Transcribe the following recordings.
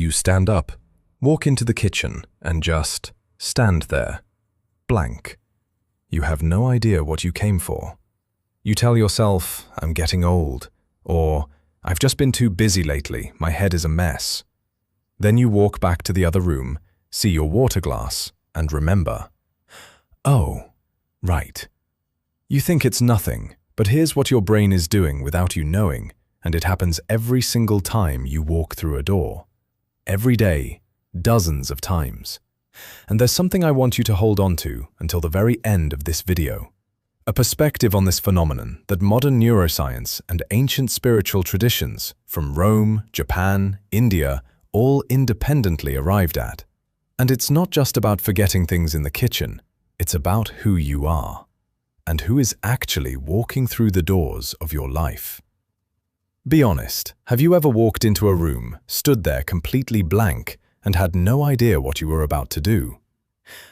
You stand up, walk into the kitchen, and just stand there, blank. You have no idea what you came for. You tell yourself, I'm getting old, or I've just been too busy lately, my head is a mess. Then you walk back to the other room, see your water glass, and remember. Oh, right. You think it's nothing, but here's what your brain is doing without you knowing, and it happens every single time you walk through a door. Every day, dozens of times. And there's something I want you to hold on to until the very end of this video. A perspective on this phenomenon that modern neuroscience and ancient spiritual traditions from Rome, Japan, India, all independently arrived at. And it's not just about forgetting things in the kitchen, it's about who you are, and who is actually walking through the doors of your life. Be honest, have you ever walked into a room, stood there completely blank, and had no idea what you were about to do?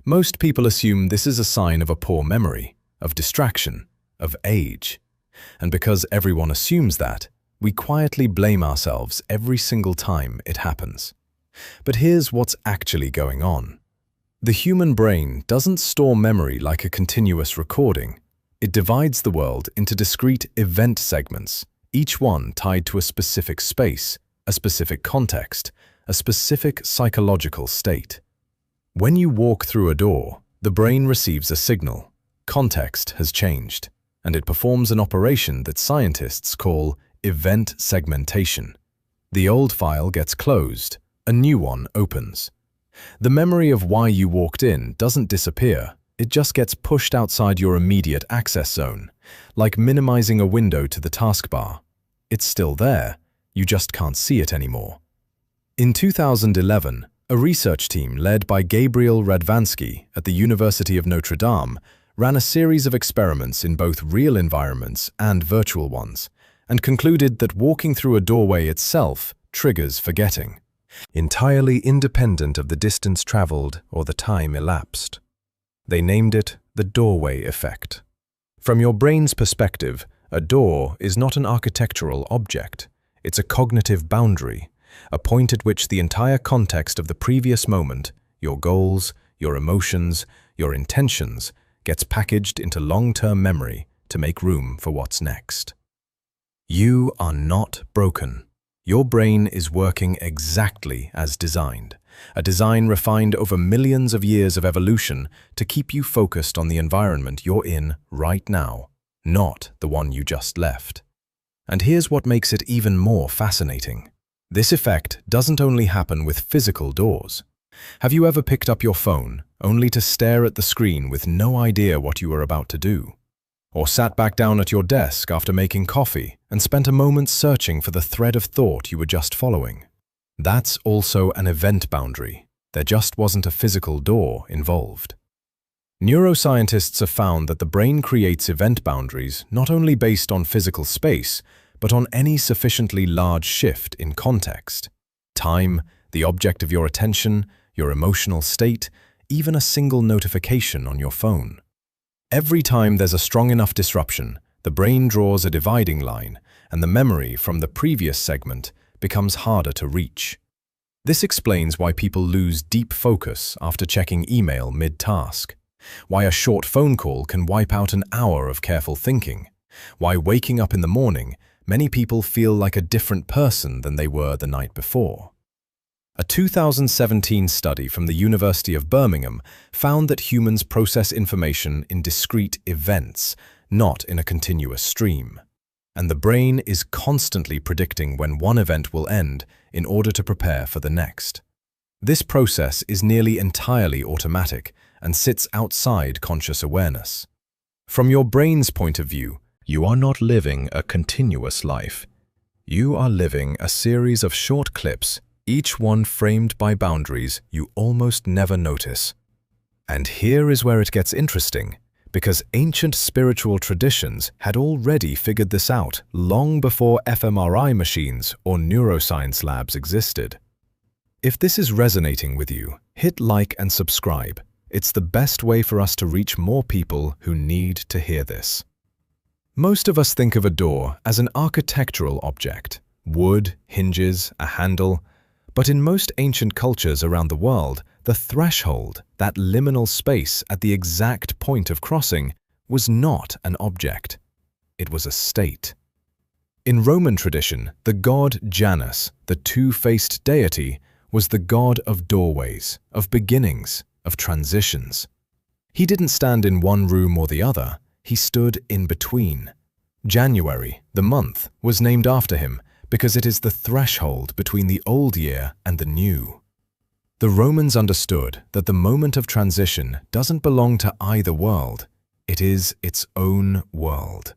Most people assume this is a sign of a poor memory, of distraction, of age. And because everyone assumes that, we quietly blame ourselves every single time it happens. But here's what's actually going on. The human brain doesn't store memory like a continuous recording. It divides the world into discrete event segments, each one tied to a specific space, a specific context, a specific psychological state. When you walk through a door, the brain receives a signal. Context has changed, and it performs an operation that scientists call event segmentation. The old file gets closed, a new one opens. The memory of why you walked in doesn't disappear, it just gets pushed outside your immediate access zone, like minimizing a window to the taskbar. It's still there, you just can't see it anymore. In 2011, a research team led by Gabriel Radvansky at the University of Notre Dame ran a series of experiments in both real environments and virtual ones, and concluded that walking through a doorway itself triggers forgetting, entirely independent of the distance traveled or the time elapsed. They named it the doorway effect. From your brain's perspective, a door is not an architectural object. It's a cognitive boundary, a point at which the entire context of the previous moment, your goals, your emotions, your intentions, gets packaged into long-term memory to make room for what's next. You are not broken. Your brain is working exactly as designed, a design refined over millions of years of evolution to keep you focused on the environment you're in right now, not the one you just left. And here's what makes it even more fascinating. This effect doesn't only happen with physical doors. Have you ever picked up your phone only to stare at the screen with no idea what you were about to do? Or sat back down at your desk after making coffee and spent a moment searching for the thread of thought you were just following? That's also an event boundary. There just wasn't a physical door involved. Neuroscientists have found that the brain creates event boundaries not only based on physical space, but on any sufficiently large shift in context. Time, the object of your attention, your emotional state, even a single notification on your phone. Every time there's a strong enough disruption, the brain draws a dividing line, and the memory from the previous segment becomes harder to reach. This explains why people lose deep focus after checking email mid-task, why a short phone call can wipe out an hour of careful thinking, why waking up in the morning, many people feel like a different person than they were the night before. A 2017 study from the University of Birmingham found that humans process information in discrete events, not in a continuous stream. And the brain is constantly predicting when one event will end in order to prepare for the next. This process is nearly entirely automatic and sits outside conscious awareness. From your brain's point of view, you are not living a continuous life. You are living a series of short clips, each one framed by boundaries you almost never notice. And here is where it gets interesting, because ancient spiritual traditions had already figured this out long before fMRI machines or neuroscience labs existed. If this is resonating with you, hit like and subscribe. It's the best way for us to reach more people who need to hear this. Most of us think of a door as an architectural object, wood, hinges, a handle, But in most ancient cultures around the world, the threshold, that liminal space at the exact point of crossing, was not an object. It was a state. In Roman tradition, the god Janus, the two-faced deity, was the god of doorways, of beginnings, of transitions. He didn't stand in one room or the other, he stood in between. January, the month, was named after him because it is the threshold between the old year and the new. The Romans understood that the moment of transition doesn't belong to either world, it is its own world.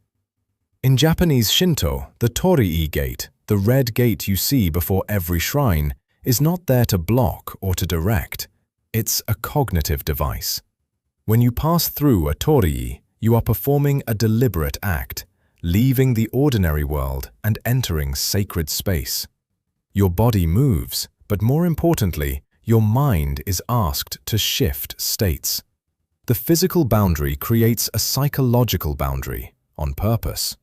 In Japanese Shinto, the Torii gate, the red gate you see before every shrine, is not there to block or to direct. It's a cognitive device. When you pass through a torii, you are performing a deliberate act, leaving the ordinary world and entering sacred space. Your body moves, but more importantly, your mind is asked to shift states. The physical boundary creates a psychological boundary, on purpose.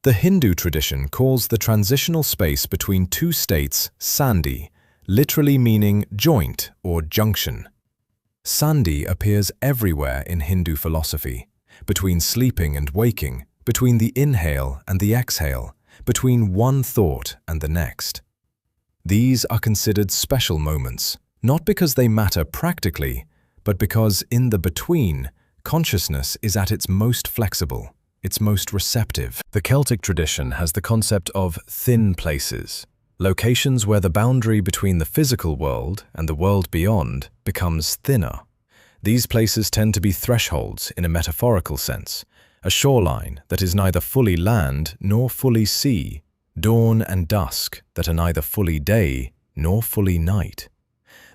The Hindu tradition calls the transitional space between two states sandhi, literally meaning joint or junction. Sandhi appears everywhere in Hindu philosophy, between sleeping and waking, between the inhale and the exhale, between one thought and the next. These are considered special moments, not because they matter practically, but because in the between, consciousness is at its most flexible, its most receptive. The Celtic tradition has the concept of thin places, locations where the boundary between the physical world and the world beyond becomes thinner. These places tend to be thresholds in a metaphorical sense, a shoreline that is neither fully land nor fully sea, dawn and dusk that are neither fully day nor fully night.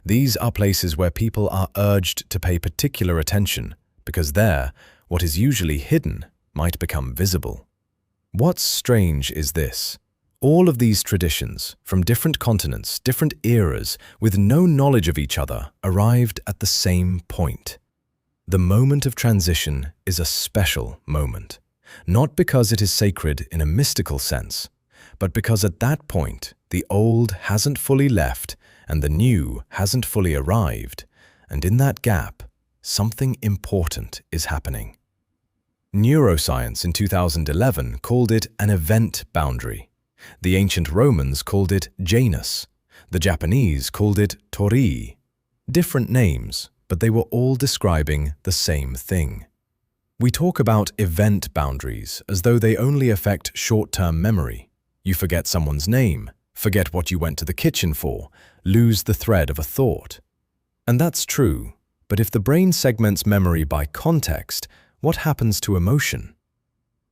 These are places where people are urged to pay particular attention, because there, what is usually hidden might become visible. What's strange is this. All of these traditions, from different continents, different eras, with no knowledge of each other, arrived at the same point. The moment of transition is a special moment, not because it is sacred in a mystical sense, but because at that point, the old hasn't fully left and the new hasn't fully arrived, and in that gap, something important is happening. Neuroscience in 2011 called it an event boundary. The ancient Romans called it Janus. The Japanese called it torii. Different names, but they were all describing the same thing. We talk about event boundaries as though they only affect short-term memory. You forget someone's name, forget what you went to the kitchen for, lose the thread of a thought. And that's true, but if the brain segments memory by context, what happens to emotion?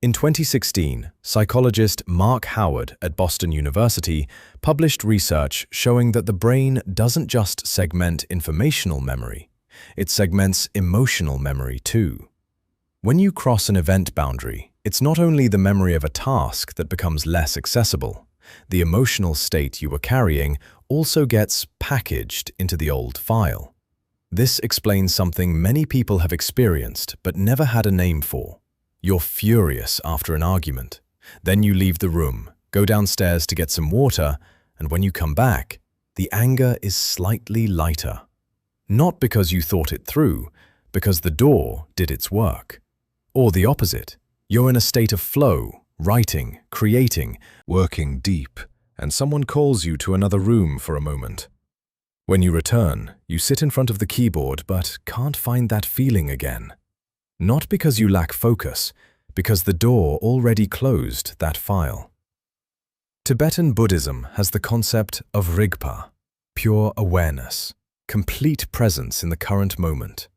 In 2016, psychologist Mark Howard at Boston University published research showing that the brain doesn't just segment informational memory, it segments emotional memory too. When you cross an event boundary, it's not only the memory of a task that becomes less accessible, the emotional state you were carrying also gets packaged into the old file. This explains something many people have experienced but never had a name for. You're furious after an argument. Then you leave the room, go downstairs to get some water, and when you come back, the anger is slightly lighter. Not because you thought it through, because the door did its work. Or the opposite. You're in a state of flow, writing, creating, working deep, and someone calls you to another room for a moment. When you return, you sit in front of the keyboard but can't find that feeling again. Not because you lack focus, because the door already closed that file. Tibetan Buddhism has the concept of rigpa, pure awareness, complete presence in the current moment.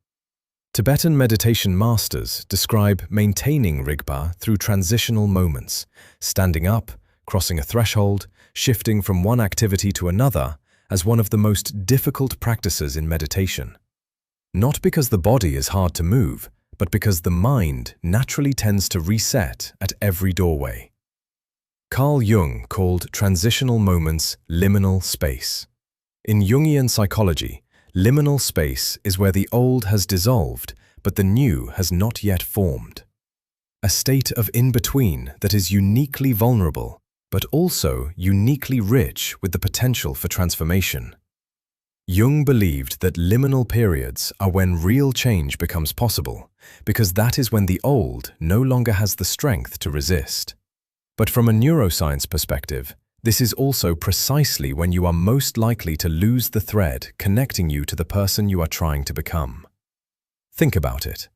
Tibetan meditation masters describe maintaining rigpa through transitional moments, standing up, crossing a threshold, shifting from one activity to another as one of the most difficult practices in meditation. Not because the body is hard to move, but because the mind naturally tends to reset at every doorway. Carl Jung called transitional moments liminal space. In Jungian psychology, liminal space is where the old has dissolved, but the new has not yet formed. A state of in-between that is uniquely vulnerable, but also uniquely rich with the potential for transformation. Jung believed that liminal periods are when real change becomes possible, because that is when the old no longer has the strength to resist. But from a neuroscience perspective, this is also precisely when you are most likely to lose the thread connecting you to the person you are trying to become. Think about it.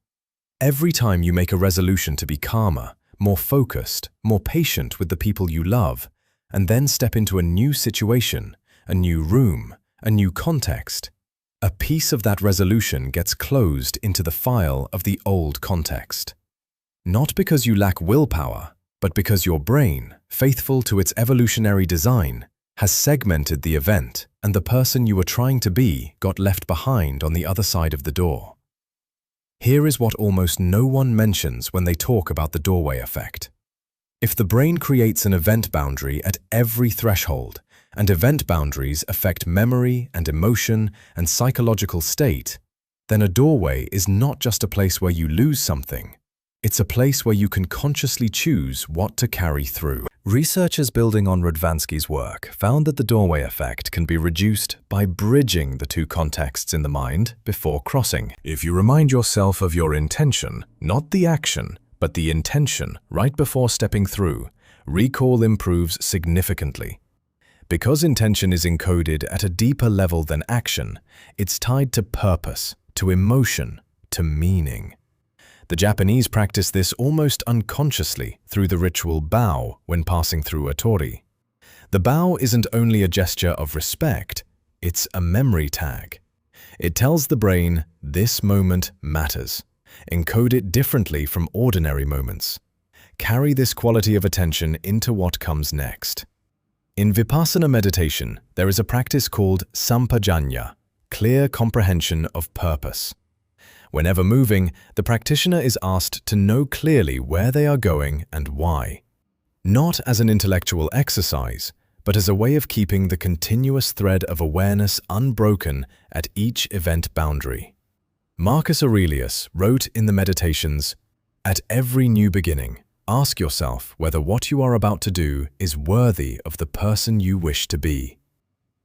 Every time you make a resolution to be calmer, more focused, more patient with the people you love, and then step into a new situation, a new room, a new context, a piece of that resolution gets closed into the file of the old context. Not because you lack willpower, but because your brain, faithful to its evolutionary design, has segmented the event and the person you were trying to be got left behind on the other side of the door. Here is what almost no one mentions when they talk about the doorway effect. If the brain creates an event boundary at every threshold, and event boundaries affect memory and emotion and psychological state, then a doorway is not just a place where you lose something. It's a place where you can consciously choose what to carry through. Researchers building on Radvansky's work found that the doorway effect can be reduced by bridging the two contexts in the mind before crossing. If you remind yourself of your intention, not the action, but the intention right before stepping through, recall improves significantly. Because intention is encoded at a deeper level than action, it's tied to purpose, to emotion, to meaning. The Japanese practice this almost unconsciously through the ritual bow when passing through a torii. The bow isn't only a gesture of respect, it's a memory tag. It tells the brain, this moment matters. Encode it differently from ordinary moments. Carry this quality of attention into what comes next. In Vipassana meditation, there is a practice called sampajanya, clear comprehension of purpose. Whenever moving, the practitioner is asked to know clearly where they are going and why. Not as an intellectual exercise, but as a way of keeping the continuous thread of awareness unbroken at each event boundary. Marcus Aurelius wrote in the Meditations, "At every new beginning, ask yourself whether what you are about to do is worthy of the person you wish to be."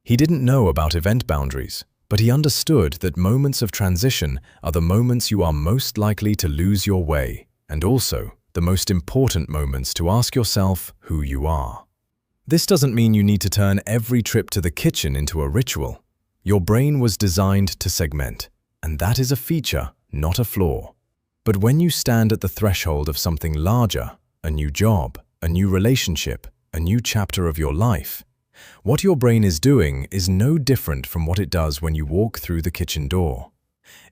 He didn't know about event boundaries, but he understood that moments of transition are the moments you are most likely to lose your way, and also the most important moments to ask yourself who you are. This doesn't mean you need to turn every trip to the kitchen into a ritual. Your brain was designed to segment, and that is a feature, not a flaw. But when you stand at the threshold of something larger, a new job, a new relationship, a new chapter of your life, what your brain is doing is no different from what it does when you walk through the kitchen door.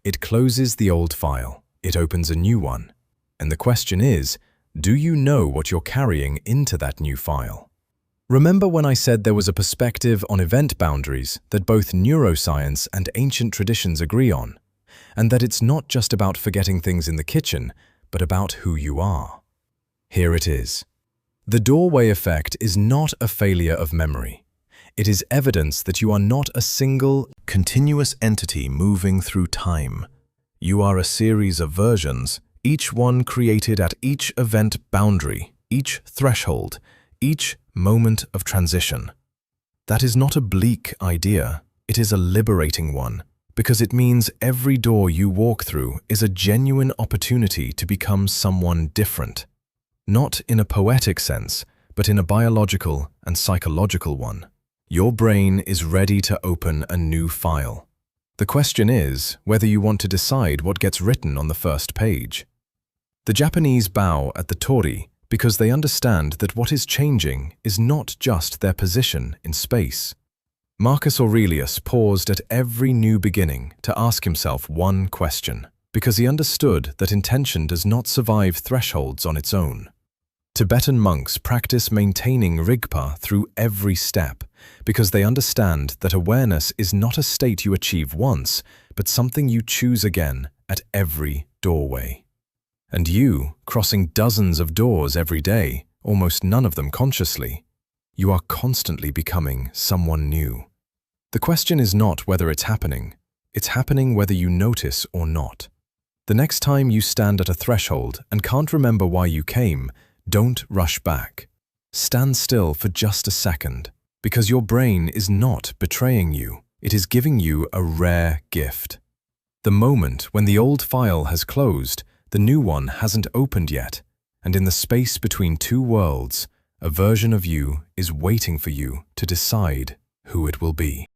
It closes the old file, it opens a new one. And the question is, do you know what you're carrying into that new file? Remember when I said there was a perspective on event boundaries that both neuroscience and ancient traditions agree on, and that it's not just about forgetting things in the kitchen, but about who you are? Here it is. The doorway effect is not a failure of memory. It is evidence that you are not a single, continuous entity moving through time. You are a series of versions, each one created at each event boundary, each threshold, each moment of transition. That is not a bleak idea, it is a liberating one, because it means every door you walk through is a genuine opportunity to become someone different. Not in a poetic sense, but in a biological and psychological one. Your brain is ready to open a new file. The question is whether you want to decide what gets written on the first page. The Japanese bow at the torii because they understand that what is changing is not just their position in space. Marcus Aurelius paused at every new beginning to ask himself one question, because he understood that intention does not survive thresholds on its own. Tibetan monks practice maintaining rigpa through every step because they understand that awareness is not a state you achieve once, but something you choose again at every doorway. And you, crossing dozens of doors every day, almost none of them consciously, you are constantly becoming someone new. The question is not whether it's happening whether you notice or not. The next time you stand at a threshold and can't remember why you came, don't rush back. stand still for just a second, because your brain is not betraying you. It is giving you a rare gift. The moment when the old file has closed, the new one hasn't opened yet, and in the space between two worlds, a version of you is waiting for you to decide who it will be.